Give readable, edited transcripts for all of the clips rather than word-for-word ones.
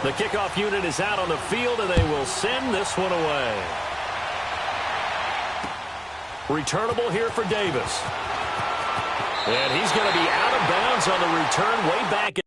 The kickoff unit is out on the field, and they will send this one away. Returnable here for Davis. And he's going to be out of bounds on the return way back.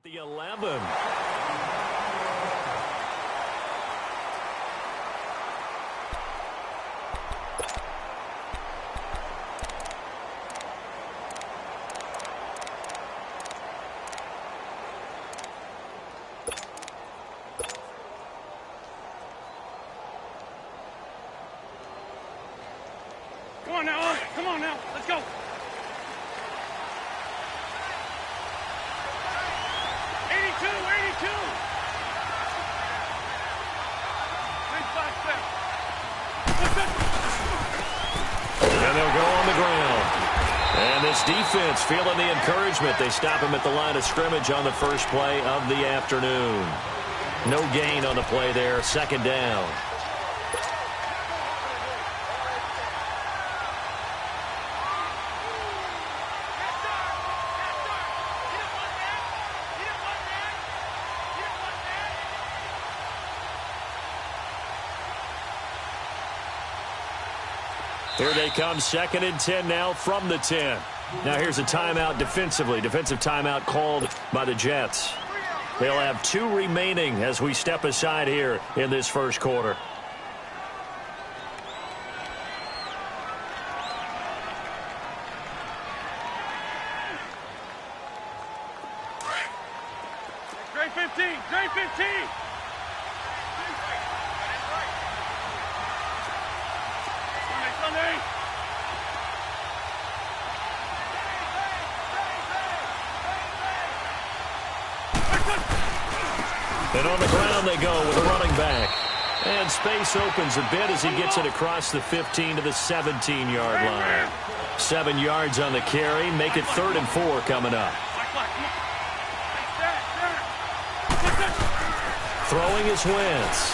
The 11. Come on now, come on now, let's go. And they'll go on the ground. And this defense feeling the encouragement. They stop him at the line of scrimmage on the first play of the afternoon. No gain on the play there. Second down. Here they come, 2nd and 10 now from the 10. Now here's a timeout defensively. Defensive timeout called by the Jets. They'll have 2 remaining as we step aside here in this first quarter. Great 15, great 15. And on the ground they go with a running back. And space opens a bit as he gets it across the 15 to the 17-yard line. 7 yards on the carry. Make it 3rd and 4 coming up. Throwing his Wentz.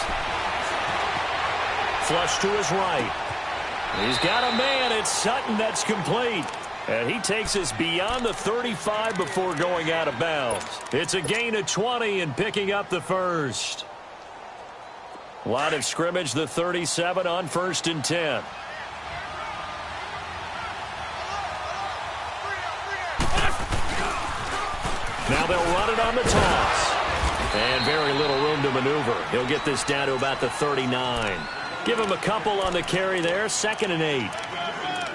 Flush to his right. He's got a man. It's Sutton that's complete. And he takes us beyond the 35 before going out of bounds. It's a gain of 20 and picking up the first. Line of scrimmage, the 37 on 1st and 10. Now they'll run it on the toss. And very little room to maneuver. He'll get this down to about the 39. Give him a couple on the carry there. 2nd and 8.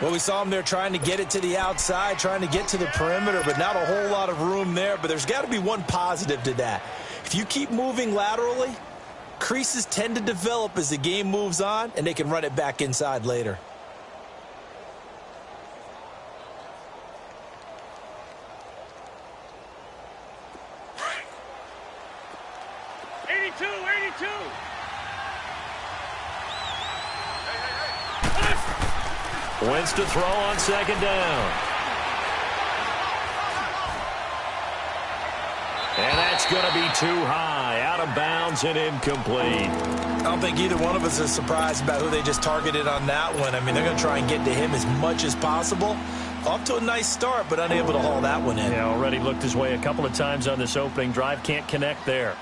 Well, we saw him there trying to get it to the outside, trying to get to the perimeter, but not a whole lot of room there. But there's got to be one positive to that. If you keep moving laterally, creases tend to develop as the game moves on, and they can run it back inside later. Wentz to throw on 2nd down. And that's That's going to be too high, out of bounds and incomplete. I don't think either one of us is surprised about who they just targeted on that one. I mean, they're going to try and get to him as much as possible. Off to a nice start, but unable to haul that one in. Yeah, already looked his way a couple of times on this opening drive. Can't connect there.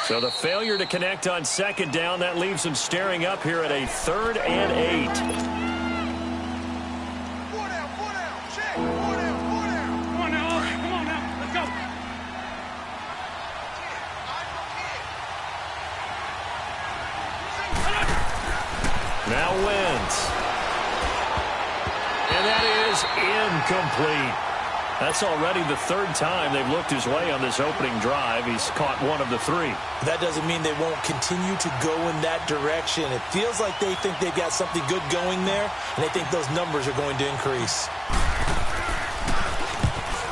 So the failure to connect on second down, that leaves him staring up here at a 3rd and 8. Four down, check. Four down. Come on now, let's go. Now wins. And that is incomplete. That's already the 3rd time they've looked his way on this opening drive. He's caught 1 of the 3. That doesn't mean they won't continue to go in that direction. It feels like they think they've got something good going there, and they think those numbers are going to increase.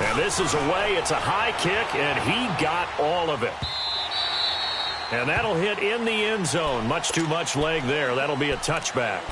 And this is away. It's a high kick, and he got all of it. And that'll hit in the end zone. Much too much leg there. That'll be a touchback.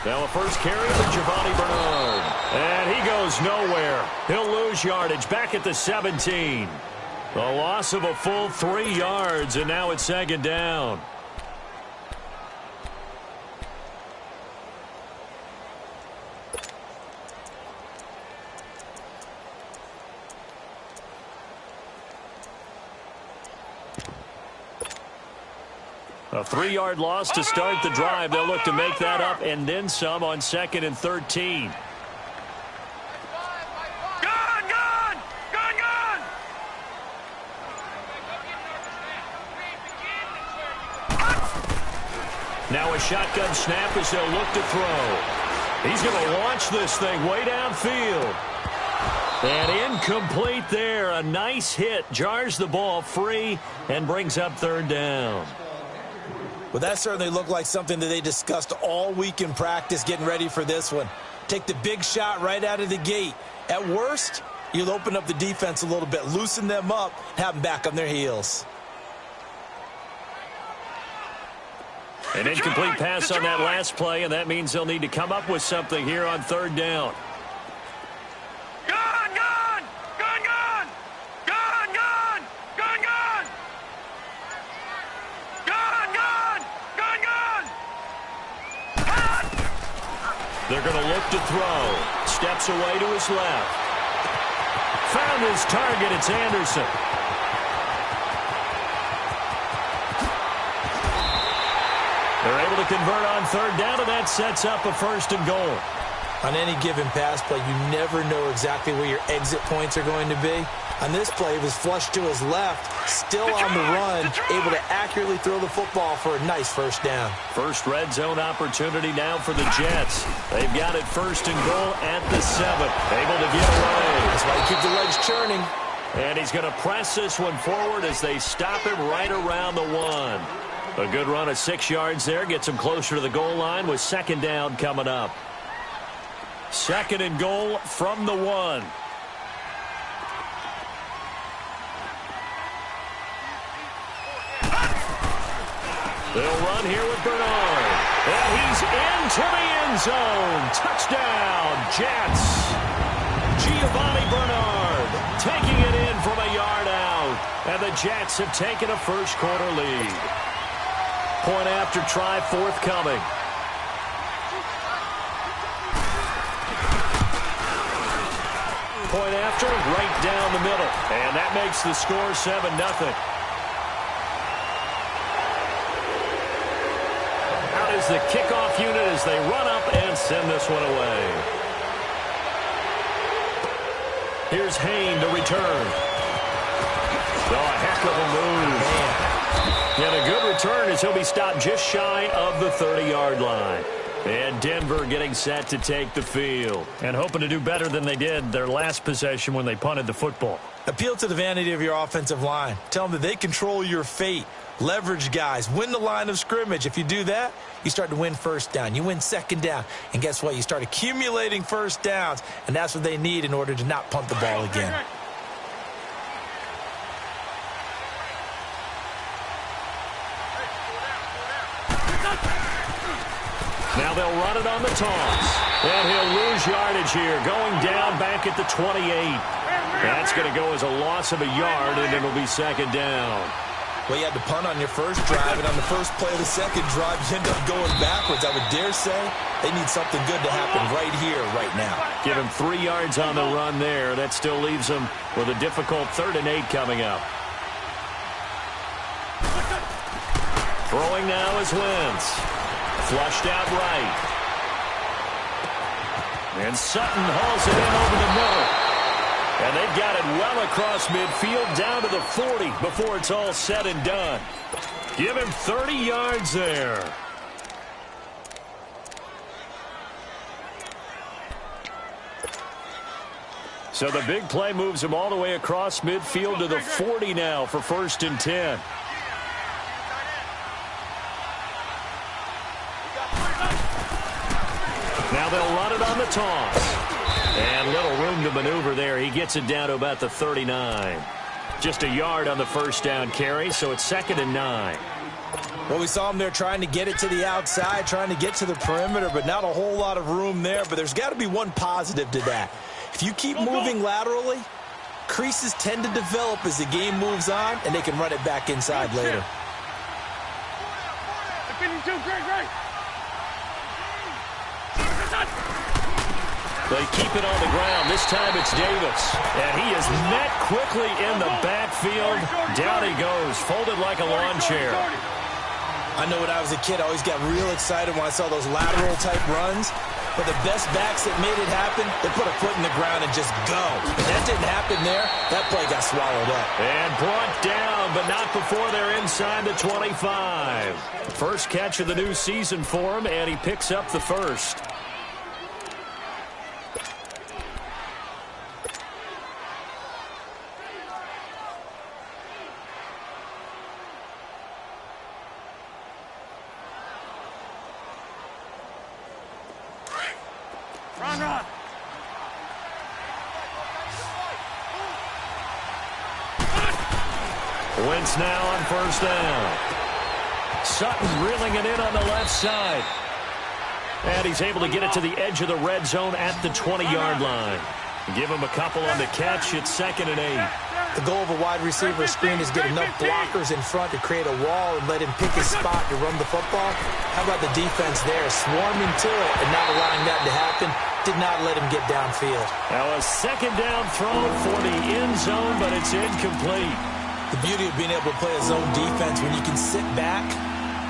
Now a first carry for Giovanni Bernard. And he goes nowhere. He'll lose yardage back at the 17. The loss of a full 3 yards, and now it's 2nd down. A 3-yard loss to start the drive. They'll look to make that up and then some on 2nd and 13. Now a shotgun snap as they'll look to throw. He's going to launch this thing way downfield. And incomplete there. A nice hit. Jars the ball free and brings up 3rd down. Well, that certainly looked like something that they discussed all week in practice getting ready for this one. Take the big shot right out of the gate. At worst, you'll open up the defense a little bit, loosen them up, have them back on their heels. An incomplete pass on that last play, and that means they'll need to come up with something here on 3rd down. They're going to look to throw. Steps away to his left. Found his target. It's Anderson. They're able to convert on 3rd down, and that sets up a 1st and goal. On any given pass play, you never know exactly where your exit points are going to be. On this play, it was flushed to his left, still on the run, able to accurately throw the football for a nice 1st down. First red zone opportunity now for the Jets. They've got it 1st and goal at the 7. Able to get away. That's why you keep the legs churning. And he's going to press this one forward as they stop him right around the 1. A good run of 6 yards there. Gets him closer to the goal line with 2nd down coming up. 2nd and goal from the 1. They'll run here with Bernard. And he's into the end zone. Touchdown, Jets. Giovanni Bernard taking it in from a yard out. And the Jets have taken a 1st quarter lead. Point after try forthcoming. Point after, right down the middle. And that makes the score 7-0. Out is the kickoff unit as they run up and send this one away. Here's Hayne to return. Oh, a heck of a move. And a good return as he'll be stopped just shy of the 30-yard line. And Denver getting set to take the field. And hoping to do better than they did their last possession when they punted the football. Appeal to the vanity of your offensive line. Tell them that they control your fate. Leverage guys. Win the line of scrimmage. If you do that, you start to win first down. You win second down. And guess what? You start accumulating first downs. And that's what they need in order to not punt the ball again. Now they'll run it on the toss. And he'll lose yardage here. Going down back at the 28. That's going to go as a loss of a yard, and it'll be second down. Well, you had to punt on your first drive, and on the first play of the second drive, you end up going backwards. I would dare say they need something good to happen right here, right now. Give him 3 yards on the run there. That still leaves him with a difficult 3rd and 8 coming up. Throwing now is Wentz. Flushed out right. And Sutton hauls it in over the middle. And they've got it well across midfield down to the 40 before it's all said and done. Give him 30 yards there. So the big play moves him all the way across midfield to the 40 now for 1st and 10. Now they'll run it on the toss. And little room to maneuver there. He gets it down to about the 39. Just a yard on the first down carry, so it's 2nd and 9. Well, we saw him there trying to get it to the outside, trying to get to the perimeter, but not a whole lot of room there. But there's got to be one positive to that. If you keep moving laterally, creases tend to develop as the game moves on, and they can run it back inside later. They keep it on the ground. This time it's Davis. And he is met quickly in the backfield. Down he goes, folded like a lawn chair. I know when I was a kid, I always got real excited when I saw those lateral-type runs. But the best backs that made it happen, they put a foot in the ground and just go. If that didn't happen there, that play got swallowed up. And brought down, but not before they're inside the 25. First catch of the new season for him, and he picks up the first. Run. Wentz now on first down. Sutton reeling it in on the left side. And he's able to get it to the edge of the red zone at the 20-yard line. Give him a couple on the catch. It's 2nd and 8. The goal of a wide receiver screen is get enough blockers in front to create a wall and let him pick his spot to run the football. How about the defense there, swarming to it and not allowing that to happen? Did not let him get downfield. Now a 2nd down throw for the end zone, but it's incomplete. The beauty of being able to play a zone defense when you can sit back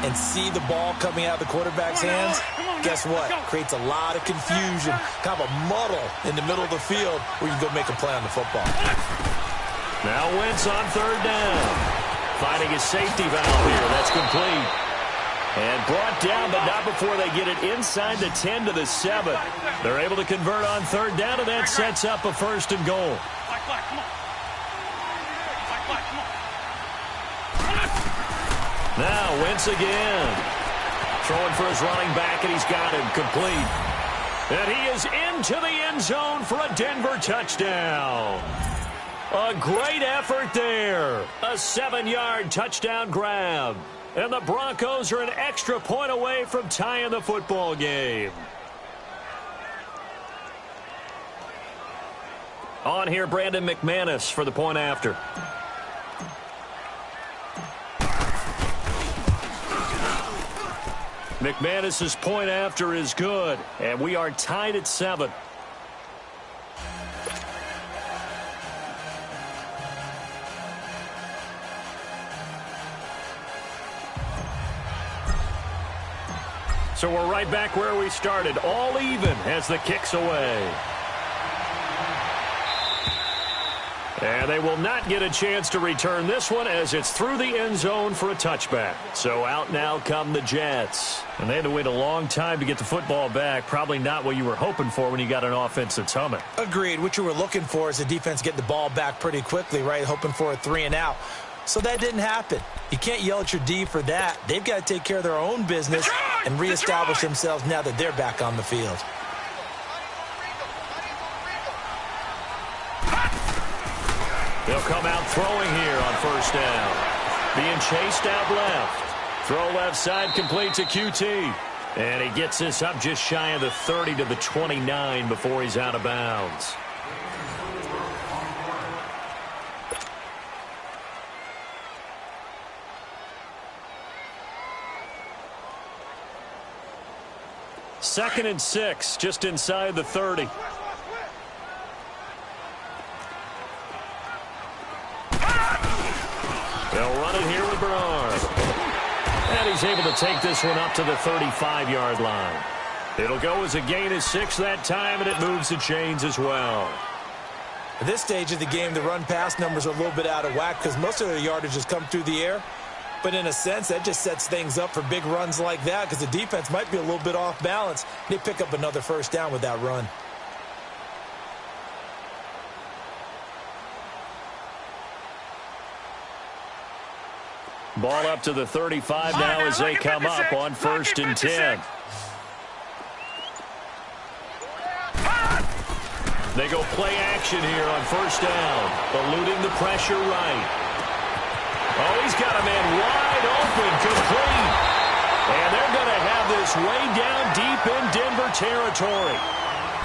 and see the ball coming out of the quarterback's hands, guess what? Creates a lot of confusion, kind of a muddle in the middle of the field where you can go make a play on the football. Now Wentz on 3rd down. Finding his safety valve here. That's complete. And brought down, but not before they get it inside the 10 to the 7. They're able to convert on 3rd down, and that sets up a 1st and goal. Now Wentz again. Throwing for his running back, and he's got him complete. And he is into the end zone for a Denver touchdown. A great effort there. A 7-yard touchdown grab. And the Broncos are an extra point away from tying the football game. On here, Brandon McManus for the point after. McManus's point after is good, and we are tied at 7. So we're right back where we started, all even as the kick's away. And they will not get a chance to return this one as it's through the end zone for a touchback. So out now come the Jets. And they had to wait a long time to get the football back. Probably not what you were hoping for when you got an offense that's humming. Agreed. What you were looking for is the defense get the ball back pretty quickly, right? Hoping for a 3-and-out. So that didn't happen. You can't yell at your D for that. They've got to take care of their own business and reestablish themselves now that they're back on the field. They'll come out throwing here on first down. Being chased out left. Throw left side complete to QT. And he gets this up just shy of the 30 to the 29 before he's out of bounds. Second and 6, just inside the 30. They'll run it here with Bernard. And he's able to take this one up to the 35-yard line. It'll go as a gain of 6 that time, and it moves the chains as well. At this stage of the game, the run-pass numbers are a little bit out of whack because most of their yardage has come through the air. But in a sense, that just sets things up for big runs like that because the defense might be a little bit off balance. They pick up another first down with that run. Ball up to the 35 now as they come up on first and 10. They go play action here on first down, eluding the pressure right. Oh, he's got a man wide open, complete. And they're going to have this way down deep in Denver territory.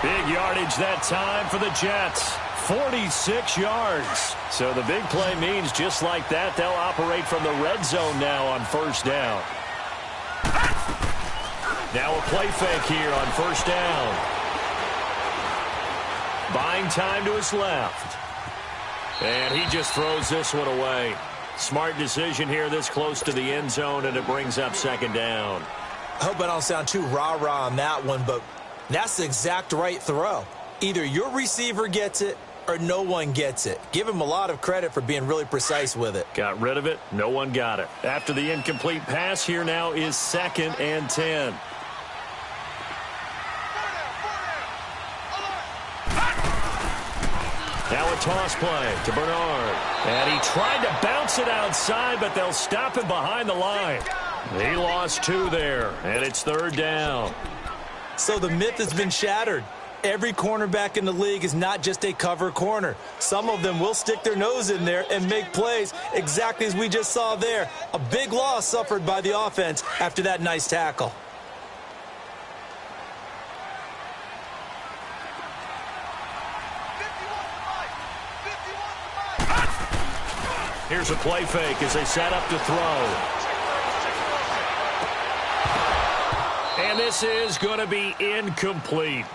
Big yardage that time for the Jets. 46 yards. So the big play means just like that, they'll operate from the red zone now on first down. Now a play fake here on first down. Buying time to his left. And he just throws this one away. Smart decision here this close to the end zone, and it brings up second down. I hope I don't sound too rah-rah on that one, but that's the exact right throw. Either your receiver gets it or no one gets it. Give him a lot of credit for being really precise with it. Got rid of it. No one got it. After the incomplete pass, here now is second and 10. Now a toss play to Bernard. And he tried to bounce it outside, but they'll stop him behind the line. He lost 2 there, and it's third down. So the myth has been shattered. Every cornerback in the league is not just a cover corner. Some of them will stick their nose in there and make plays exactly as we just saw there. A big loss suffered by the offense after that nice tackle. Here's a play fake as they set up to throw. And this is going to be incomplete.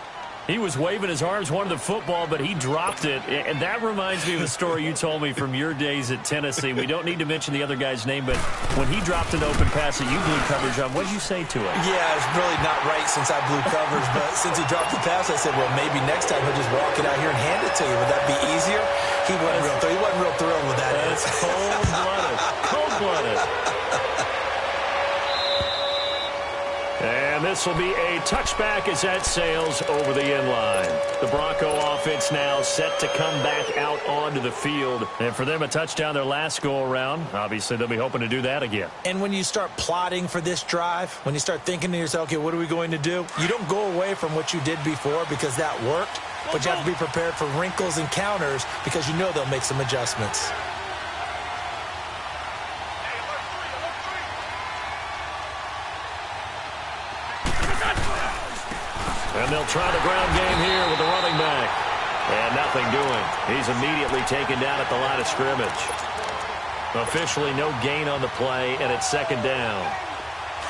He was waving his arms, wanted the football, but he dropped it. And that reminds me of a story you told me from your days at Tennessee. We don't need to mention the other guy's name, but when he dropped an open pass that you blew coverage on, what did you say to him? Yeah, it's really not right since I blew coverage, but since he dropped the pass, I said, well, maybe next time he'll just walk it out here and hand it to you. Would that be easier? He wasn't real thrilled with that. That's cold-blooded. Cold-blooded. And this will be a touchback as that sails over the end line. The Bronco offense now set to come back out onto the field. And for them, a touchdown their last go-around. Obviously, they'll be hoping to do that again. And when you start plotting for this drive, when you start thinking to yourself, okay, what are we going to do? You don't go away from what you did before because that worked, but you have to be prepared for wrinkles and counters because you know they'll make some adjustments. And they'll try the ground game here with the running back. And nothing doing. He's immediately taken down at the line of scrimmage. Officially no gain on the play, and it's second down.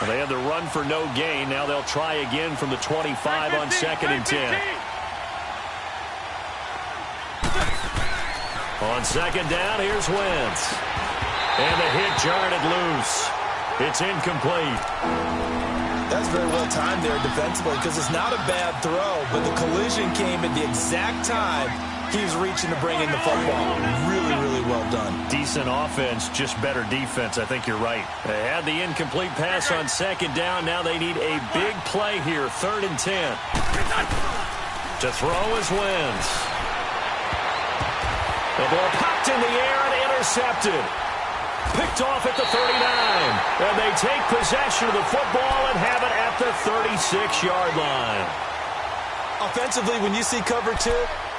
And they had the run for no gain. Now they'll try again from the 25 on second and 10. On second down, here's Wentz. And the hit jarred it loose. It's incomplete. That's very well timed there defensively because it's not a bad throw, but the collision came at the exact time he was reaching to bring in the football. Really, really well done. Decent offense, just better defense. I think you're right. They had the incomplete pass on second down. Now they need a big play here, 3rd and 10. To throw is Wentz. The ball popped in the air and intercepted. Picked off at the 39. And they take possession of the football and have it at the 36-yard line. Offensively, when you see cover 2,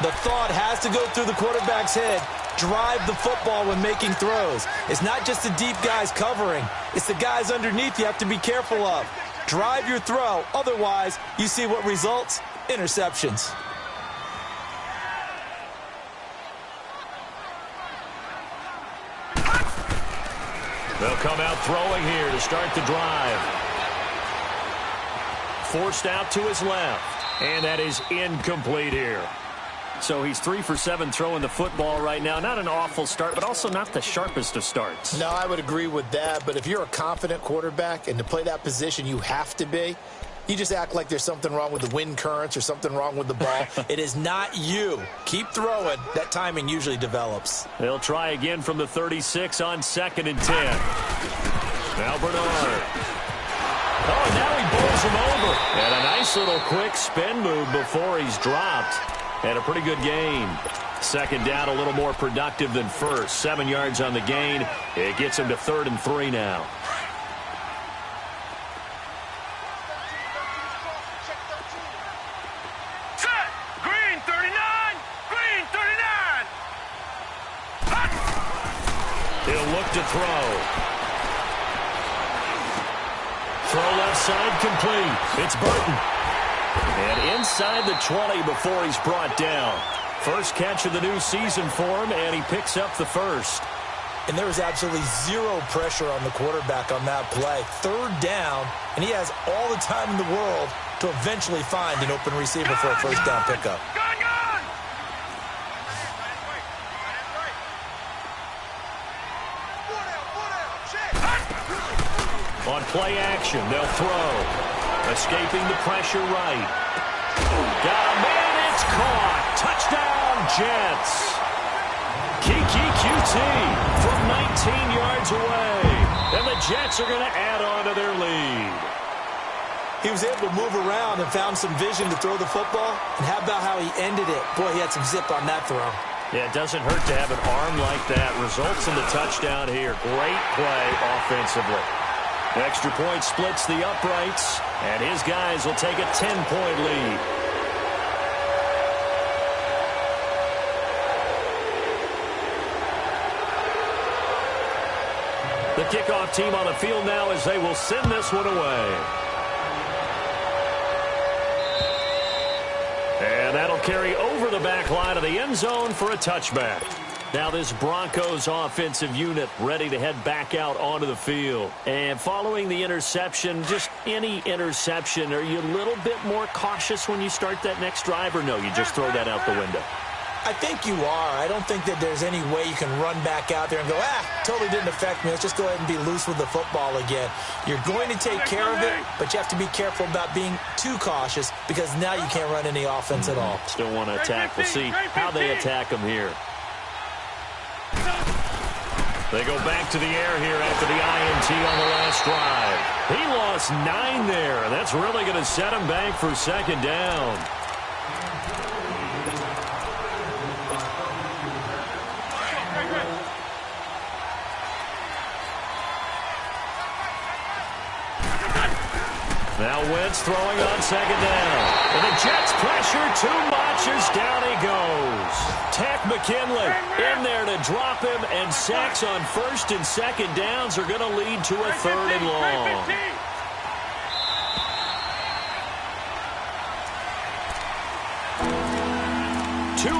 the thought has to go through the quarterback's head. Drive the football when making throws. It's not just the deep guys covering. It's the guys underneath you have to be careful of. Drive your throw. Otherwise, you see what results? Interceptions. They'll come out throwing here to start the drive. Forced out to his left. And that is incomplete here. So he's 3 for 7 throwing the football right now. Not an awful start, but also not the sharpest of starts. No, I would agree with that. But if you're a confident quarterback and to play that position, you have to be. You just act like there's something wrong with the wind currents or something wrong with the ball. It is not you. Keep throwing. That timing usually develops. They'll try again from the 36 on 2nd and 10. Now Bernard. Oh, now he bowls him over. And a nice little quick spin move before he's dropped. And a pretty good gain. 2nd down, a little more productive than first. 7 yards on the gain. It gets him to 3rd and 3 now. Set. Green 39. Green 39. Hot. He'll look to throw. Throw left side complete. It's Burton. And inside the 20 before he's brought down. First catch of the new season for him, and he picks up the first. And there was absolutely zero pressure on the quarterback on that play. 3rd down, and he has all the time in the world to eventually find an open receiver for a first down pickup. Gun, gun. On play action, they'll throw. Escaping the pressure right. Got a man, it's caught. Touchdown, Jets. Kiki QT from 19 yards away. And the Jets are going to add on to their lead. He was able to move around and found some vision to throw the football. And how about how he ended it? Boy, he had some zip on that throw. Yeah, it doesn't hurt to have an arm like that. Results in the touchdown here. Great play offensively. Extra point splits the uprights, and his guys will take a 10-point lead. The kickoff team on the field now as they will send this one away. And that'll carry over the back line of the end zone for a touchback. Now this Broncos offensive unit ready to head back out onto the field. And following the interception, just any interception, are you a little bit more cautious when you start that next drive, or no, you just throw that out the window? I think you are. I don't think that there's any way you can run back out there and go, totally didn't affect me. Let's just go ahead and be loose with the football again. You're going to take care of it, but you have to be careful about being too cautious because now you can't run any offense at all. Still want to attack. We'll see how they attack them here. They go back to the air here after the INT on the last drive. He lost 9 there. That's really going to set him back for 2nd down. Now Wentz throwing on 2nd down. And the Jets pressure too much as down he goes. Tack McKinley in there to drop him, and sacks on 1st and 2nd downs are going to lead to a 3rd and long.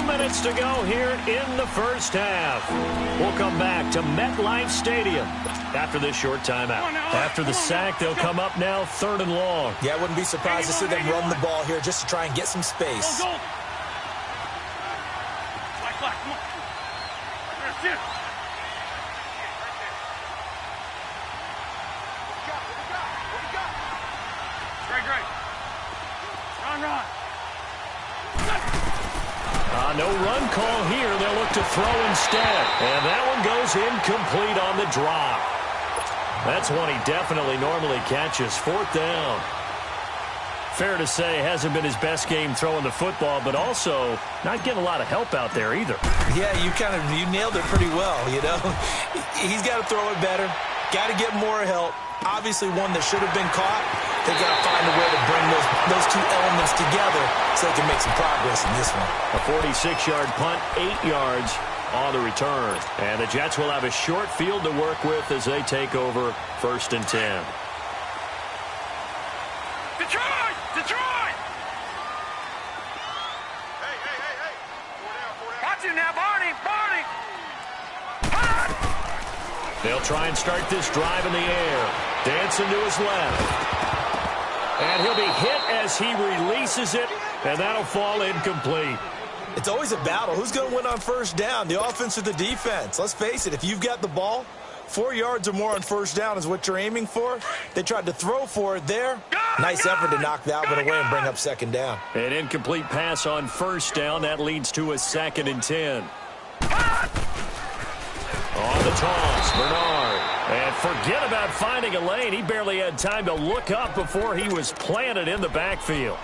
Minutes to go here in the first half. We'll come back to MetLife Stadium after this short timeout. After the sack, they'll come up now 3rd and long. Yeah, I wouldn't be surprised to see them run the ball here just to try and get some space. Go, go. Black, come on. That's it. Great. Run. No run call here. They'll look to throw instead. And that one goes incomplete on the drop. That's one he definitely normally catches. 4th down. Fair to say, hasn't been his best game throwing the football, but also not getting a lot of help out there either. Yeah, you nailed it pretty well, you know. He's got to throw it better. Got to get more help. Obviously one that should have been caught. They got to find a way to bring those two elements together so they can make some progress in this one. A 46-yard punt, 8 yards on the return. And the Jets will have a short field to work with as they take over 1st and 10. Detroit! Detroit! Hey! 4 down. Watch it now, Barney! They'll try and start this drive in the air. Dancing to his left. And he'll be hit as he releases it, and that'll fall incomplete. It's always a battle. Who's going to win on 1st down, the offense or the defense? Let's face it, if you've got the ball, 4 yards or more on 1st down is what you're aiming for. They tried to throw for it there. Nice effort to knock that one away and bring up 2nd down. An incomplete pass on 1st down. That leads to a 2nd and 10. On the toss, Bernard. And forget about finding a lane. He barely had time to look up before he was planted in the backfield.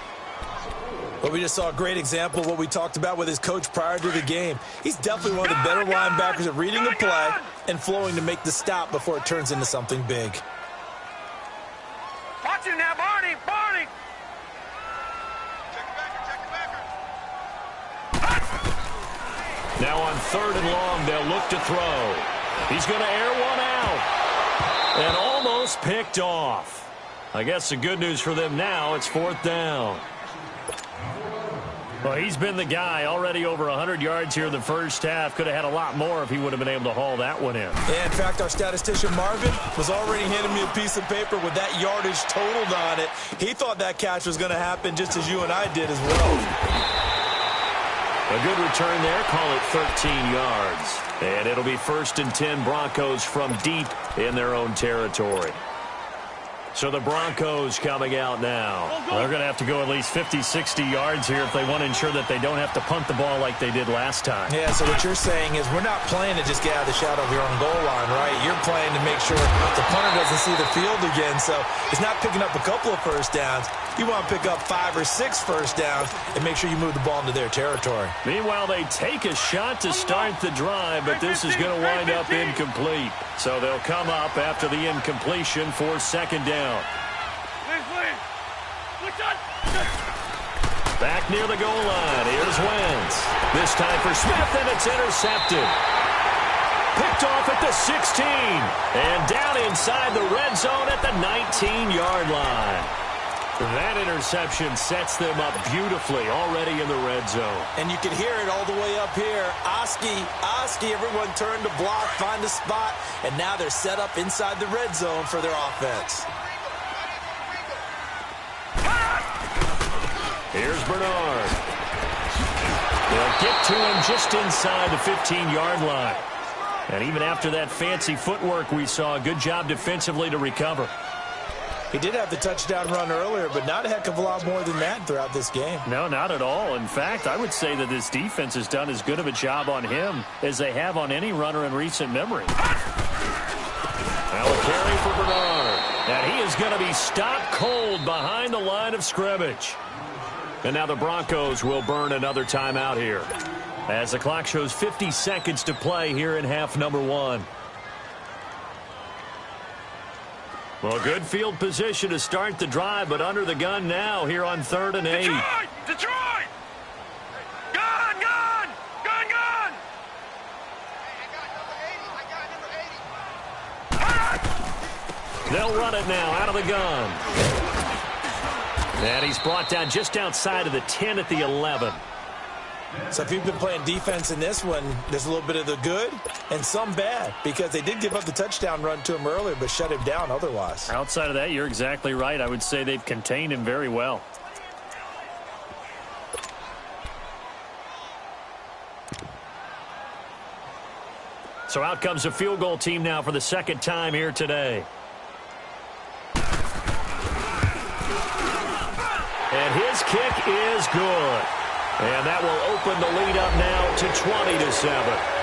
Well, we just saw a great example of what we talked about with his coach prior to the game. He's definitely one of the better linebackers at reading the play and flowing to make the stop before it turns into something big. Watch it now, Barney! Now on 3rd and long, they'll look to throw. He's going to air one out. And almost picked off. I guess the good news for them now, it's 4th down. Well, he's been the guy. Already over 100 yards here in the 1st half. Could have had a lot more if he would have been able to haul that one in. Yeah, in fact, our statistician Marvin was already handing me a piece of paper with that yardage totaled on it. He thought that catch was going to happen just as you and I did as well. A good return there. Call it 13 yards. And it'll be 1st and 10 Broncos from deep in their own territory. So the Broncos coming out now. Well, they're going to have to go at least 50, 60 yards here if they want to ensure that they don't have to punt the ball like they did last time. Yeah, so what you're saying is we're not playing to just get out of the shadow of your own goal line, right? You're playing to make sure the punter doesn't see the field again. So it's not picking up a couple of 1st downs. You want to pick up 5 or 6 1st downs and make sure you move the ball into their territory. Meanwhile, they take a shot to start the drive, but this is going to wind up incomplete. So they'll come up after the incompletion for 2nd down. Back near the goal line. Here's Wentz. This time for Smith, and it's intercepted. Picked off at the 16. And down inside the red zone at the 19-yard line. That interception sets them up beautifully already in the red zone. And you can hear it all the way up here. Oski, everyone turned to block, find a spot, and now they're set up inside the red zone for their offense. Here's Bernard. They'll get to him just inside the 15-yard line. And even after that fancy footwork we saw, a good job defensively to recover. He did have the touchdown run earlier, but not a heck of a lot more than that throughout this game. No, not at all. In fact, I would say that this defense has done as good of a job on him as they have on any runner in recent memory. Now a carry for Bernard. And he is going to be stopped cold behind the line of scrimmage. And now the Broncos will burn another timeout here, as the clock shows 50 seconds to play here in half number 1. Well, good field position to start the drive, but under the gun now here on 3rd and 8. Detroit! Gun! They'll run it now out of the gun. And he's brought down just outside of the 10 at the 11. So if you've been playing defense in this one, there's a little bit of the good and some bad, because they did give up the touchdown run to him earlier but shut him down otherwise. Outside of that, you're exactly right. I would say they've contained him very well. So out comes a field goal team now for the 2nd time here today. And his kick is good. And that will open the lead up now to 20-7.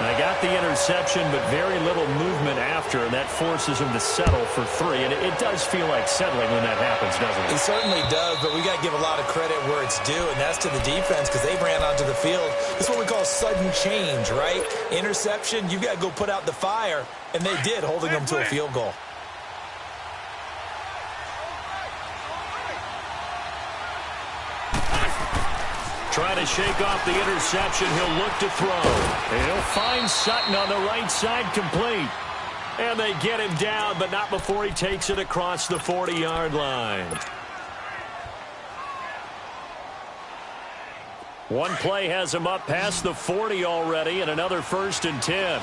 I got the interception, but very little movement after, and that forces him to settle for 3. And it does feel like settling when that happens, doesn't it? It certainly does, but we got to give a lot of credit where it's due, and that's to the defense because they ran onto the field. It's what we call sudden change, right? Interception, you got to go put out the fire, and they did, holding them to a field goal. Trying to shake off the interception. He'll look to throw. And he'll find Sutton on the right side, complete. And they get him down, but not before he takes it across the 40-yard line. One play has him up past the 40 already, and another 1st and 10.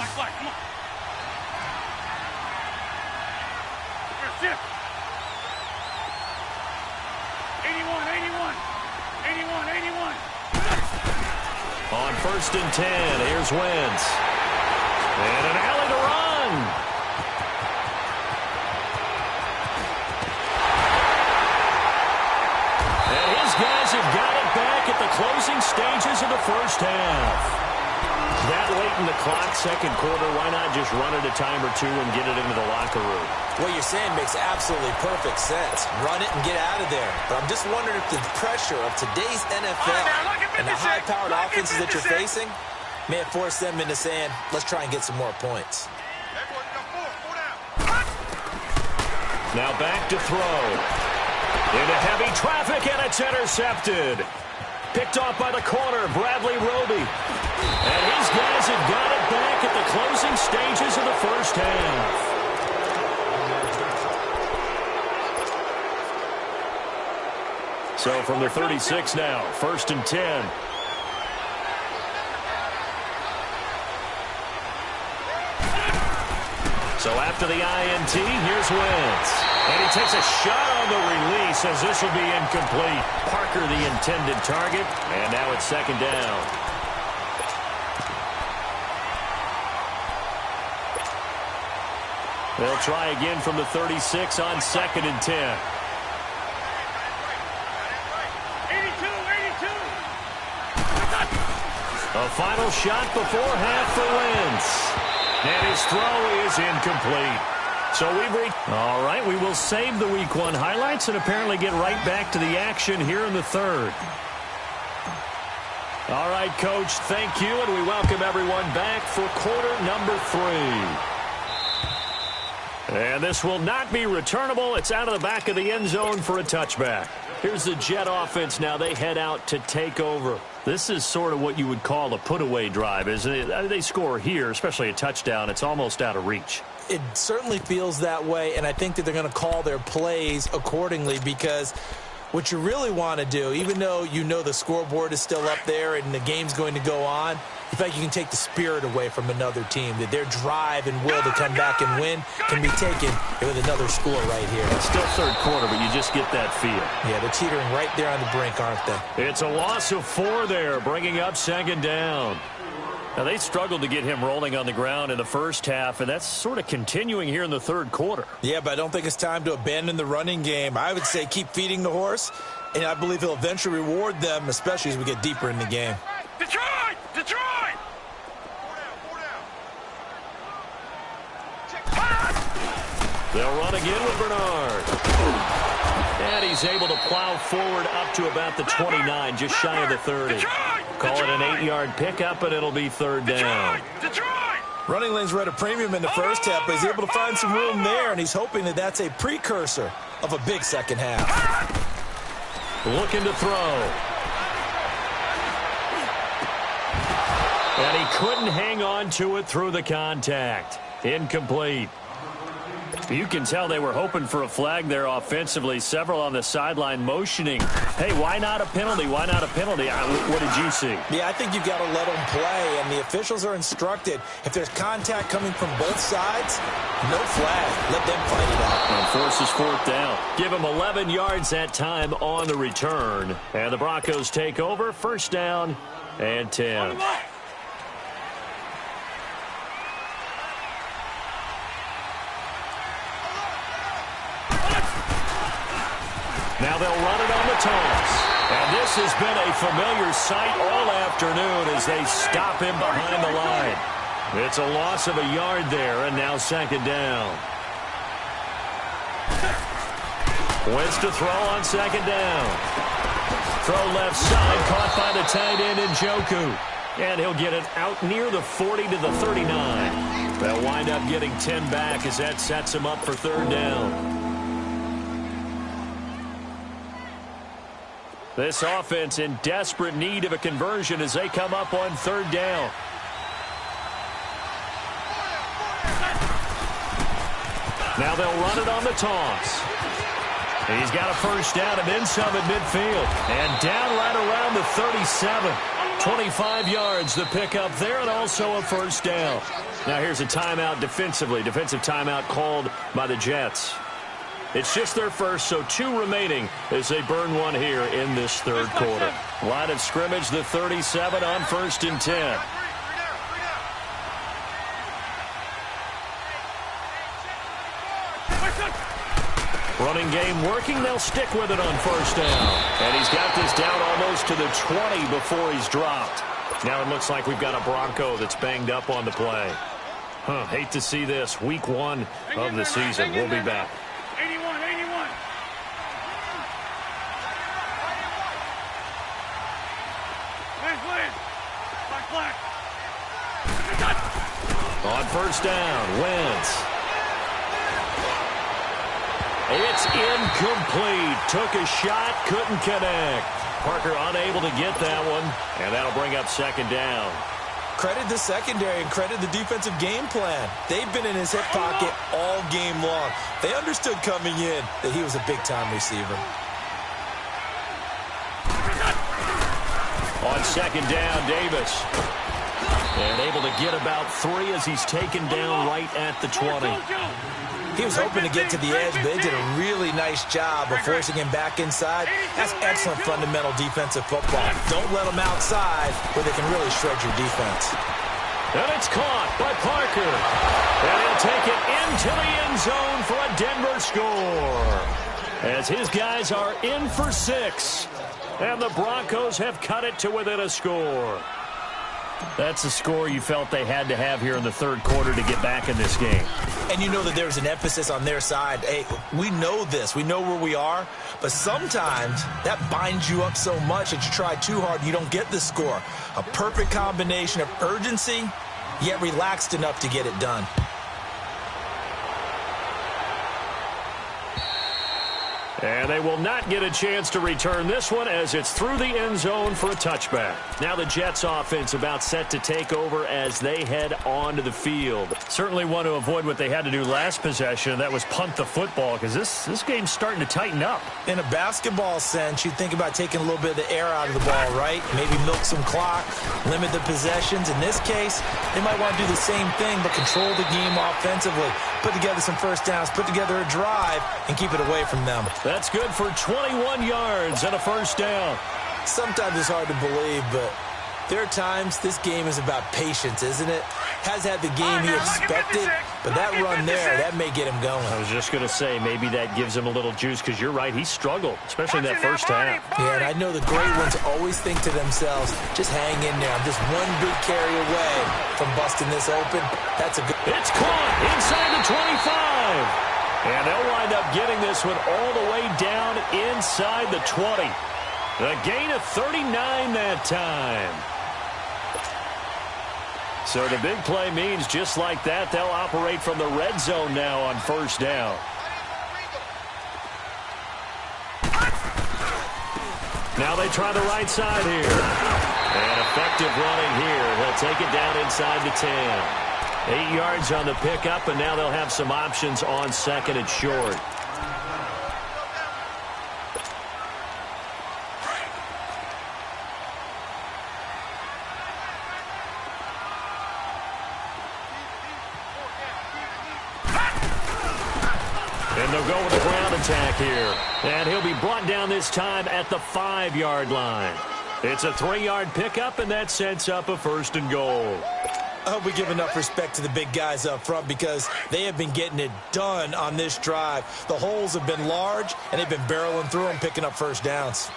On 1st and 10, here's Wentz. And an alley to run. And his guys have got it back at the closing stages of the first half. That late in the clock, second quarter, why not just run it a time or two and get it into the locker room? What you're saying makes absolutely perfect sense. Run it and get out of there. But I'm just wondering if the pressure of today's NFL and the high-powered offenses that you're facing may have forced them into saying, let's try and get some more points. Now back to throw. Into heavy traffic, and it's intercepted. Picked off by the corner, Bradley Roby. And his guys have got it back at the closing stages of the first half. So from the 36 now, 1st and 10. So after the INT, here's Wentz. And he takes a shot on the release as this will be incomplete. Parker the intended target, and now it's 2nd down. They'll try again from the 36 on 2nd and 10. 82. A final shot before half for Wentz. And his throw is incomplete. So we've reached... All right, we will save the Week 1 highlights and apparently get right back to the action here in the 3rd. All right, Coach, thank you, and we welcome everyone back for quarter number 3. And this will not be returnable. It's out of the back of the end zone for a touchback. Here's the Jet offense now. They head out to take over. This is sort of what you would call a put-away drive, isn't it? They score here, especially a touchdown. It's almost out of reach. It certainly feels that way, and I think that they're going to call their plays accordingly because what you really want to do, even though you know the scoreboard is still up there and the game's going to go on, in fact, you can take the spirit away from another team, that their drive and will to come back and win can be taken with another score right here. It's still 3rd quarter, but you just get that feel. Yeah, they're teetering right there on the brink, aren't they? It's a loss of 4 there, bringing up 2nd down. Now, they struggled to get him rolling on the ground in the first half, and that's sort of continuing here in the 3rd quarter. Yeah, but I don't think it's time to abandon the running game. I would say keep feeding the horse, and I believe he'll eventually reward them, especially as we get deeper in the game. Detroit! They'll run again with Bernard. And he's able to plow forward up to about the 29, just shy of the 30. Call it an 8-yard pickup, and it'll be 3rd down. Running lanes were at a premium in the first half, but he's able to find some room there, and he's hoping that that's a precursor of a big second half. Looking to throw. And he couldn't hang on to it through the contact. Incomplete. You can tell they were hoping for a flag there offensively. Several on the sideline motioning. Hey, why not a penalty? Why not a penalty? What did you see? Yeah, I think you've got to let them play, and the officials are instructed. If there's contact coming from both sides, no flag. Let them fight it out. And forces 4th down. Give them 11 yards that time on the return. And the Broncos take over. 1st down and 10. Now they'll run it on the toss. And And this has been a familiar sight all afternoon as they stop him behind the line. It's a loss of a yard there, and now second down. Wentz to throw on second down. Throw left side, caught by the tight end Njoku. And he'll get it out near the 40 to the 39. They'll wind up getting 10 back as that sets him up for third down. This offense in desperate need of a conversion as they come up on third down. Now they'll run it on the toss. He's got a first down and then some at midfield. And down right around the 37. 25 yards the pickup there and also a first down. Now here's a timeout defensively. Defensive timeout called by the Jets. It's just their first, so 2 remaining as they burn one here in this third quarter. Line of scrimmage, the 37 on 1st and 10. Running game working. They'll stick with it on first down. And he's got this down almost to the 20 before he's dropped. Now it looks like we've got a Bronco that's banged up on the play. Hate to see this. Week 1 of the season. We'll be back. 81. On first down, Wentz. It's incomplete. Took a shot, couldn't connect. Parker unable to get that one, and that'll bring up second down. Credit the secondary and credit the defensive game plan. They've been in his hip pocket all game long. They understood coming in that he was a big-time receiver. On second down, Davis. And able to get about 3 as he's taken down right at the 20. He was hoping to get to the edge, but they did a really nice job of forcing him back inside. That's excellent fundamental defensive football. Don't let them outside where they can really shred your defense. And it's caught by Parker. And he'll take it into the end zone for a Denver score. As his guys are in for 6. And the Broncos have cut it to within a score. That's a score you felt they had to have here in the third quarter to get back in this game. And you know that there's an emphasis on their side. Hey, we know this. We know where we are. But sometimes that binds you up so much that you try too hard and you don't get the score. A perfect combination of urgency, yet relaxed enough to get it done. And they will not get a chance to return this one as it's through the end zone for a touchback. Now the Jets offense about set to take over as they head onto the field. Certainly want to avoid what they had to do last possession, and that was punt the football, because this game's starting to tighten up. In a basketball sense, you think about taking a little bit of the air out of the ball, right? Maybe milk some clock, limit the possessions. In this case, they might want to do the same thing, but control the game offensively. Put together some first downs, put together a drive, and keep it away from them. That's good for 21 yards and a first down. Sometimes it's hard to believe, but there are times this game is about patience, isn't it? Has had the game he expected, but that run there, that may get him going. I was just going to say, maybe that gives him a little juice, because you're right, he struggled, especially in that first half. Yeah, and I know the great ones always think to themselves, just hang in there. I'm just one big carry away from busting this open. That's a good... It's caught inside the 25. And they'll wind up getting this one all the way down inside the 20. The gain of 39 that time. So the big play means just like that, they'll operate from the red zone now on first down. Now they try the right side here. And effective running here. They'll take it down inside the 10. 8 yards on the pickup, and now they'll have some options on second and short. And they'll go with a ground attack here. And he'll be brought down this time at the 5-yard line. It's a 3-yard pickup, and that sets up a first and goal. I hope we give enough respect to the big guys up front, because they have been getting it done on this drive. The holes have been large, and they've been barreling through them, picking up first downs.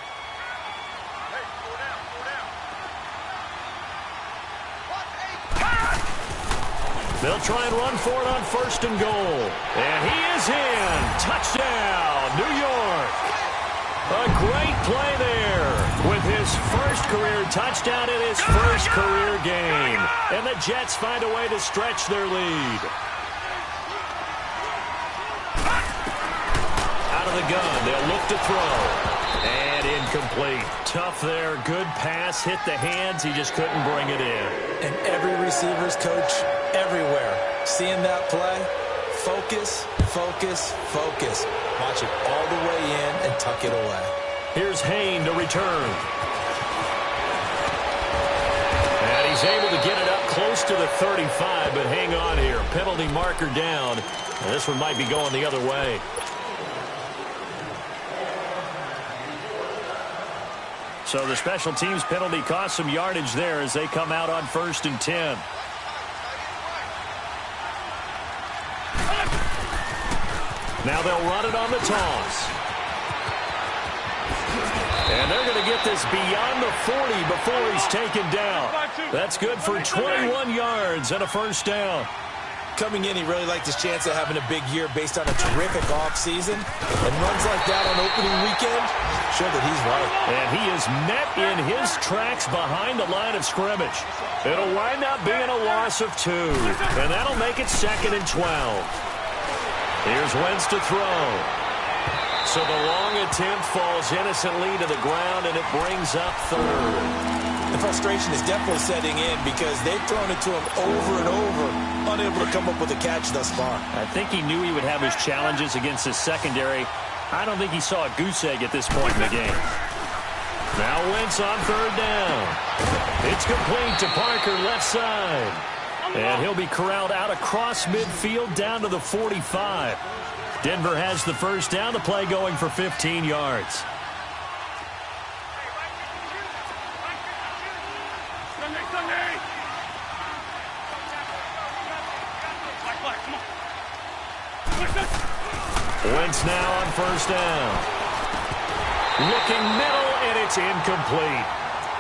They'll try and run for it on 1st and goal. And he is in. Touchdown, New York. A great play there with his first career touchdown in his first career game. And the Jets find a way to stretch their lead. Out of the gun, they'll look to throw. And incomplete. Tough there. Good pass. Hit the hands. He just couldn't bring it in. And every receiver's coach everywhere. Seeing that play, focus, focus, focus. Watch it all the way in and tuck it away. Here's Hayne to return. And he's able to get it up close to the 35, but hang on here. Penalty marker down. And this one might be going the other way. So the special teams penalty cost some yardage there as they come out on 1st and 10. Now they'll run it on the toss. And they're going to get this beyond the 40 before he's taken down. That's good for 21 yards and a 1st down. Coming in, he really liked his chance of having a big year based on a terrific offseason. And runs like that on opening weekend show that he's right. And he is met in his tracks behind the line of scrimmage. It'll wind up being a loss of 2. And that'll make it 2nd and 12. Here's Wentz to throw. So the long attempt falls innocently to the ground, and it brings up 3rd. The frustration is definitely setting in because they've thrown it to him over and over, unable to come up with a catch thus far. I think he knew he would have his challenges against his secondary. I don't think he saw a goose egg at this point in the game. Now Wentz on 3rd down. It's complete to Parker, left side. And he'll be corralled out across midfield down to the 45. Denver has the 1st down, the play going for 15 yards. Wentz now on 1st down. Looking middle, and it's incomplete.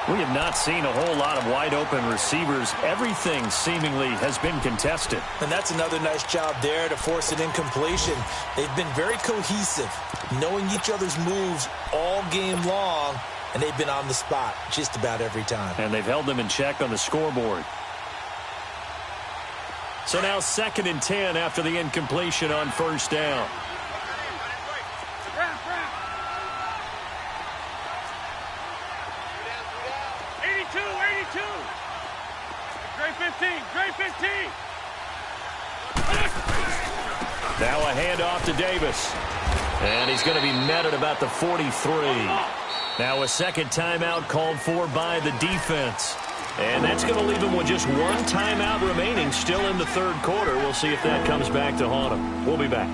We have not seen a whole lot of wide-open receivers. Everything seemingly has been contested. And that's another nice job there to force an incompletion. They've been very cohesive, knowing each other's moves all game long, and they've been on the spot just about every time. And they've held them in check on the scoreboard. So now 2nd and 10 after the incompletion on 1st down. Now a handoff to Davis. And he's going to be met at about the 43. Now a 2nd timeout called for by the defense. And that's going to leave him with just 1 timeout remaining still in the 3rd quarter. We'll see if that comes back to haunt him. We'll be back.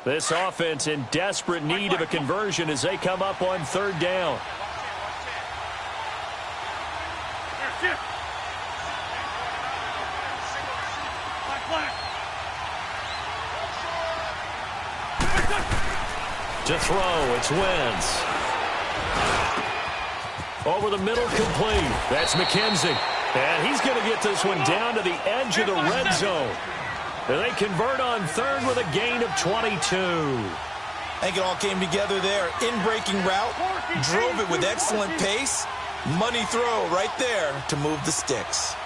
This offense in desperate need of a conversion as they come up on 3rd down. To throw, it's Wentz. Over the middle, complete. That's McKenzie. And he's going to get this one down to the edge of the red zone. And they convert on 3rd with a gain of 22. I think it all came together there. In-breaking route, drove it with excellent pace. Money throw right there to move the sticks.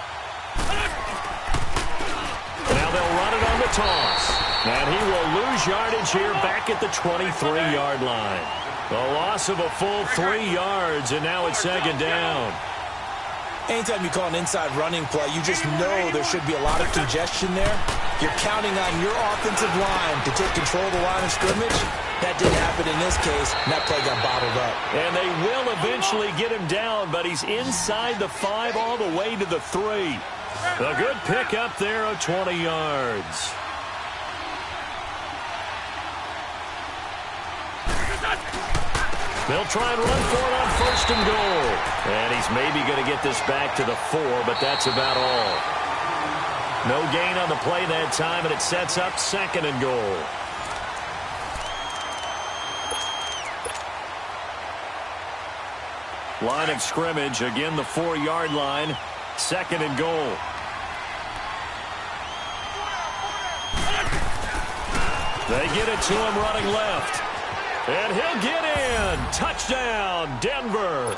Now they'll run it on the toss. And he will lose yardage here back at the 23-yard line. A loss of a full 3 yards, and now it's 2nd down. Anytime you call an inside running play, you just know there should be a lot of congestion there. You're counting on your offensive line to take control of the line of scrimmage. That didn't happen in this case, and that play got bottled up. And they will eventually get him down, but he's inside the 5 all the way to the 3. A good pick up there of 20 yards. They'll try and run for it on 1st and goal. And he's maybe going to get this back to the 4, but that's about all. No gain on the play that time, and it sets up 2nd and goal. Line of scrimmage, again the 4-yard line. 2nd and goal. They get it to him running left. And he'll get in. Touchdown, Denver.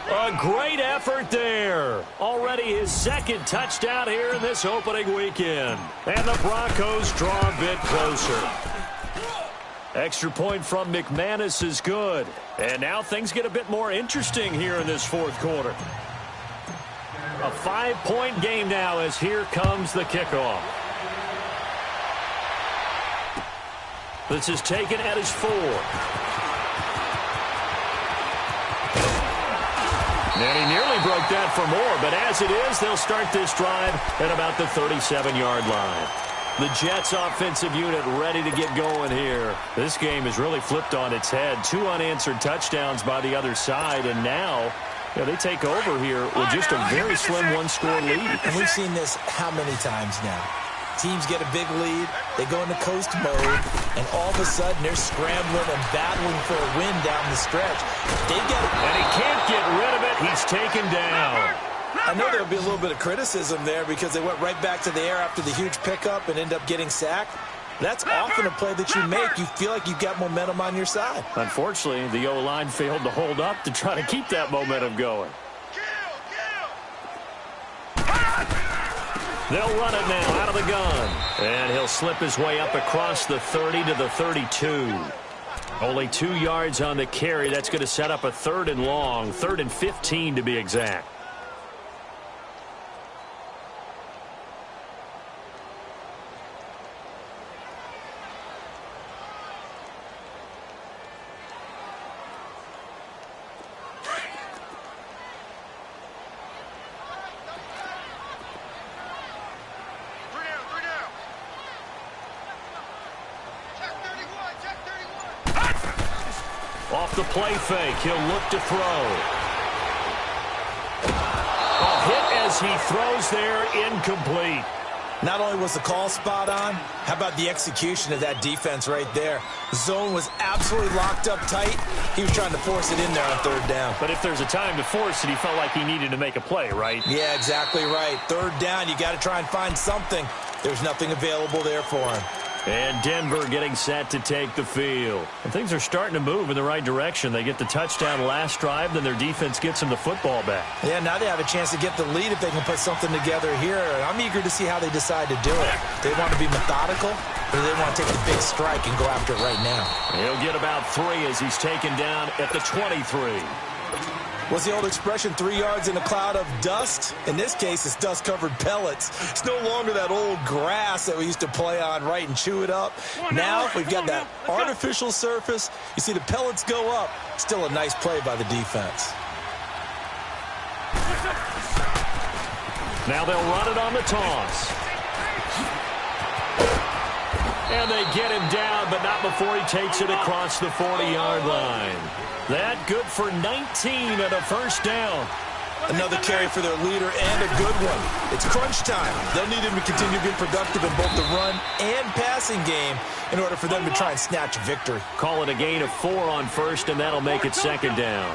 A great effort there. Already his 2nd touchdown here in this opening weekend. And the Broncos draw a bit closer. Extra point from McManus is good. And now things get a bit more interesting here in this 4th quarter. A 5-point game now as here comes the kickoff. This is taken at his 4. And he nearly broke that for more, but as it is, they'll start this drive at about the 37-yard line. The Jets offensive unit ready to get going here. This game has really flipped on its head. 2 unanswered touchdowns by the other side, and now they take over here with just a very slim 1-score lead. And we've seen this how many times now? Teams get a big lead, they go into coast mode, and all of a sudden they're scrambling and battling for a win down the stretch. They get it. And he can't get rid of it. He's taken down. I know there'll be a little bit of criticism there because they went right back to the air after the huge pickup and end up getting sacked. That's often a play that you make. You feel like you've got momentum on your side. Unfortunately, the O-line failed to hold up to try to keep that momentum going. They'll run it now out of the gun. And he'll slip his way up across the 30 to the 32. Only 2 yards on the carry. That's going to set up a 3rd and long, 3rd and 15 to be exact. Off the play fake, he'll look to throw. A hit as he throws there, incomplete. Not only was the call spot on, how about the execution of that defense right there? Zone was absolutely locked up tight. He was trying to force it in there on 3rd down. But if there's a time to force it, he felt like he needed to make a play, right? Yeah, exactly right. 3rd down, you got to try and find something. There's nothing available there for him. And Denver getting set to take the field. And things are starting to move in the right direction. They get the touchdown last drive, then their defense gets them the football back. Yeah, now they have a chance to get the lead if they can put something together here. I'm eager to see how they decide to do it. They want to be methodical, or they want to take the big strike and go after it right now. He'll get about 3 as he's taken down at the 23. What's the old expression, 3 yards in a cloud of dust? In this case, it's dust-covered pellets. It's no longer that old grass that we used to play on, right, and chew it up. Now we've got that artificial surface. You see the pellets go up. Still a nice play by the defense. Now they'll run it on the toss. And they get him down, but not before he takes it across the 40-yard line. That good for 19 and a 1st down. Another carry for their leader and a good one. It's crunch time. They'll need him to continue being productive in both the run and passing game in order for them to try and snatch a victory. Call it a gain of 4 on 1st, and that'll make it 2nd down.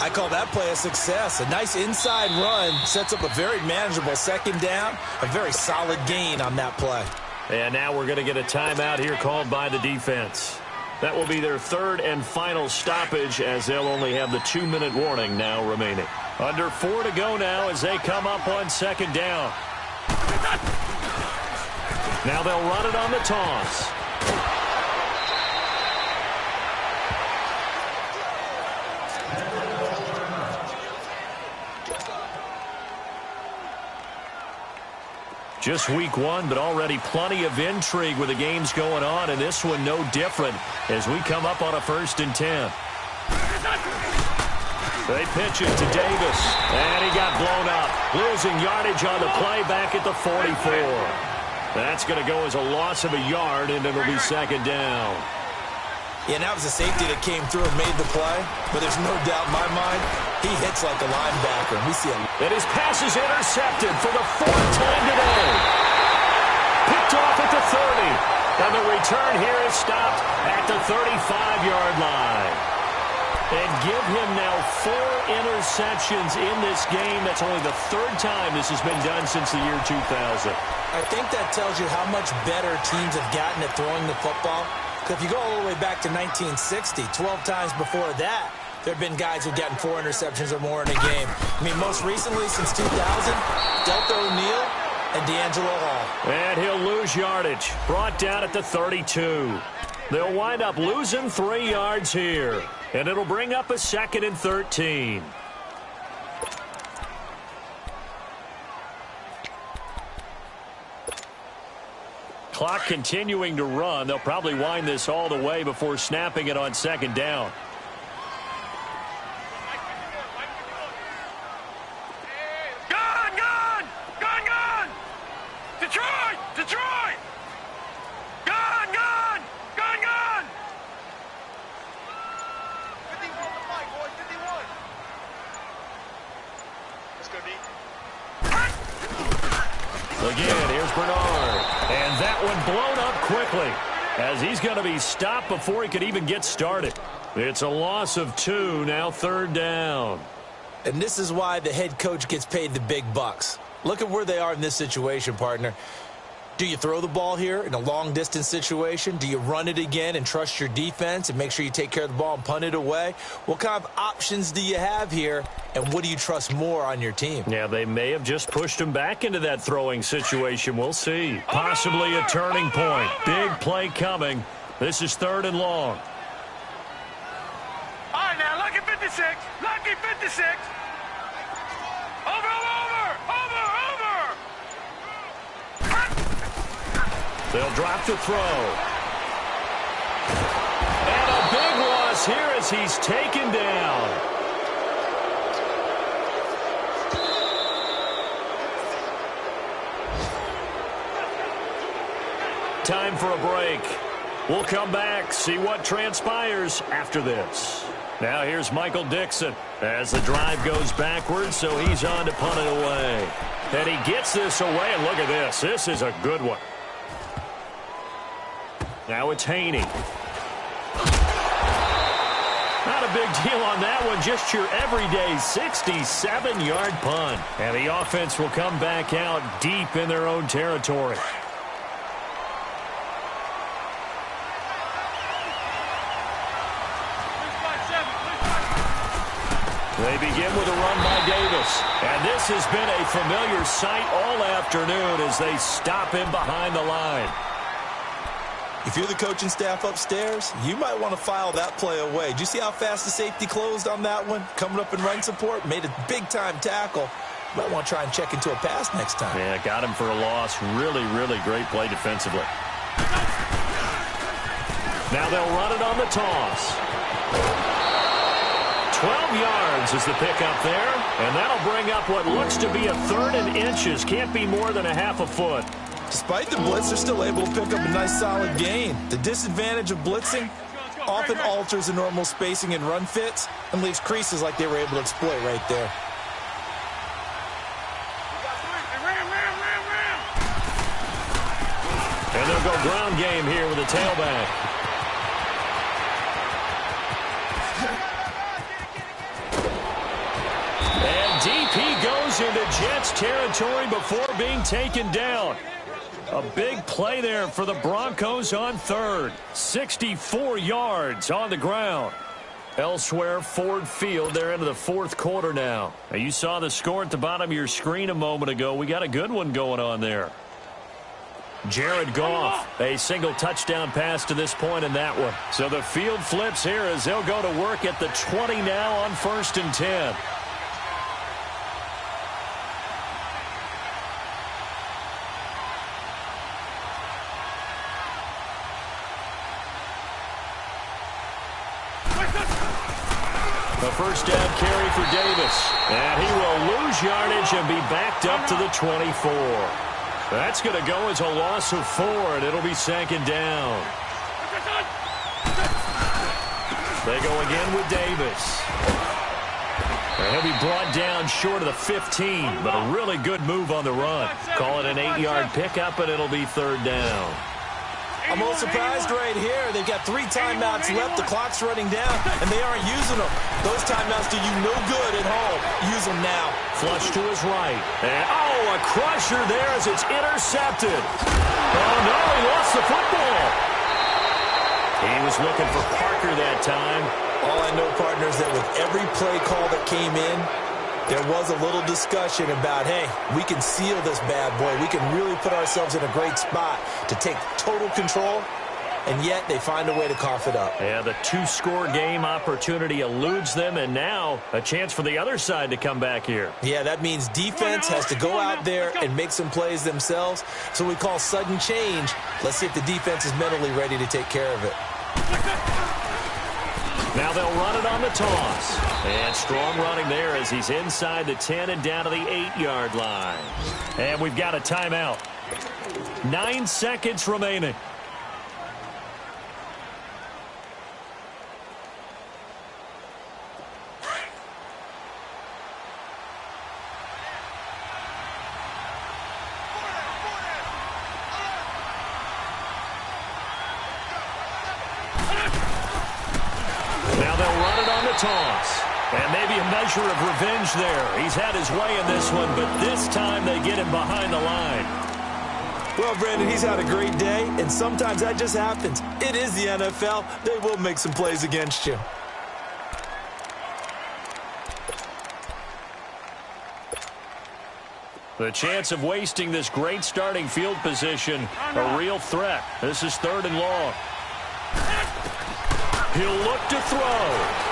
I call that play a success. A nice inside run sets up a very manageable 2nd down. A very solid gain on that play. And now we're going to get a timeout here called by the defense. That will be their 3rd and final stoppage as they'll only have the 2-minute warning now remaining. Under 4 to go now as they come up on 2nd down. Now they'll run it on the toss. Just week 1, but already plenty of intrigue with the games going on, and this one no different as we come up on a 1st and 10. They pitch it to Davis, and he got blown up. Losing yardage on the play back at the 44. That's going to go as a loss of a yard, and it'll be 2nd down. Yeah, and that was a safety that came through and made the play, but there's no doubt in my mind he hits like a linebacker. And we see him. And his pass is intercepted for the 4th time today. Picked off at the 30. And the return here is stopped at the 35-yard line. And give him now 4 interceptions in this game. That's only the 3rd time this has been done since the year 2000. I think that tells you how much better teams have gotten at throwing the football. Because if you go all the way back to 1960, 12 times before that, there have been guys who've gotten 4 interceptions or more in a game. I mean, most recently, since 2000, Delta O'Neal and D'Angelo Hall. And he'll lose yardage. Brought down at the 32. They'll wind up losing 3 yards here. And it'll bring up a 2nd and 13. Clock continuing to run. They'll probably wind this all the way before snapping it on 2nd down. Detroit! Gun! 51 to fight, boys, 51. That's going to be. Again, here's Bernard. And that one blown up quickly as he's going to be stopped before he could even get started. It's a loss of 2, now 3rd down. And this is why the head coach gets paid the big bucks. Look at where they are in this situation, partner. Do you throw the ball here in a long-distance situation? Do you run it again and trust your defense and make sure you take care of the ball and punt it away? What kind of options do you have here, and what do you trust more on your team? Yeah, they may have just pushed him back into that throwing situation. We'll see. Possibly a turning point. Big play coming. This is 3rd and long. All right, now, lucky 56. Lucky 56. Over. They'll drop the throw. And a big loss here as he's taken down. Time for a break. We'll come back, see what transpires after this. Now here's Michael Dixon as the drive goes backwards, so he's on to punt it away. And he gets this away, and look at this. This is a good one. Now it's Haney. Not a big deal on that one. Just your everyday 67-yard punt. And the offense will come back out deep in their own territory. They begin with a run by Davis. And this has been a familiar sight all afternoon as they stop him behind the line. If you're the coaching staff upstairs, you might want to file that play away. Did you see how fast the safety closed on that one? Coming up in run support, made a big-time tackle. Might want to try and check into a pass next time. Yeah, got him for a loss. Really, really great play defensively. Now they'll run it on the toss. 12 yards is the pickup there, and that'll bring up what looks to be a 3rd and inches. Can't be more than a half a foot. Despite the blitz, they're still able to pick up a nice solid gain. The disadvantage of blitzing often alters the normal spacing and run fits and leaves creases like they were able to exploit right there. And they'll go ground game here with a tailback. And deep he goes into Jets territory before being taken down. A big play there for the Broncos on 3rd. 64 yards on the ground. Elsewhere, Ford Field, they're into the 4th quarter now. Now, you saw the score at the bottom of your screen a moment ago. We got a good one going on there. Jared Goff, a single touchdown pass to this point in that one. So the field flips here as they'll go to work at the 20 now on 1st and 10. A 1st down carry for Davis. And he will lose yardage and be backed up to the 24. That's going to go as a loss of 4, and it'll be 2nd down. They go again with Davis. And he'll be brought down short of the 15, but a really good move on the run. Call it an 8-yard pickup, and it'll be 3rd down. I'm a little surprised right here. They've got 3 timeouts left. The clock's running down, and they aren't using them. Those timeouts do you no good at home. Use them now. Flush to his right. And, a crusher there as it's intercepted. Oh, no, he lost the football. He was looking for Parker that time. All I know, partners, that with every play call that came in, there was a little discussion about, hey, we can seal this bad boy. We can really put ourselves in a great spot to take total control, and yet they find a way to cough it up. Yeah, the 2-score game opportunity eludes them, and now a chance for the other side to come back here. Yeah, that means defense has to go out there and make some plays themselves. So we call sudden change. Let's see if the defense is mentally ready to take care of it. Now they'll run it on the toss. And strong running there as he's inside the 10 and down to the 8-yard line. And we've got a timeout. 9 seconds remaining. Now they'll run it on the toss. And maybe a measure of revenge there. He's had his way in this one, but this time they get him behind the line. Well, Brandon, he's had a great day, and sometimes that just happens. It is the NFL. They will make some plays against you. The chance of wasting this great starting field position, a real threat. This is 3rd and long. He'll look to throw.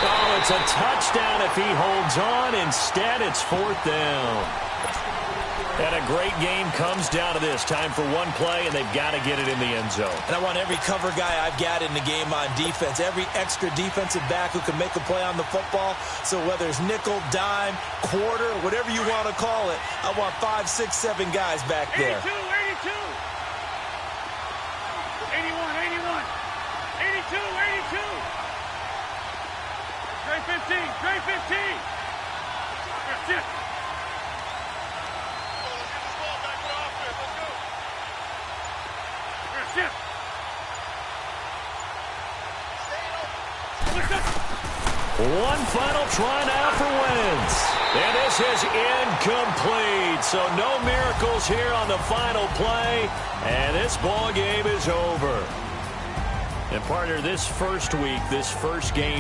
Oh, it's a touchdown if he holds on. Instead, it's 4th down. And a great game comes down to this. Time for one play, and they've got to get it in the end zone. And I want every cover guy I've got in the game on defense, every extra defensive back who can make a play on the football. So whether it's nickel, dime, quarter, whatever you want to call it, I want 5, 6, 7 guys back there. 82, 82. 81, 81. 82, 82. Trey 15, Trey 15. That's it. One final try now for Wentz. And this is incomplete. So no miracles here on the final play. And this ball game is over. And partner, this first week, this first game.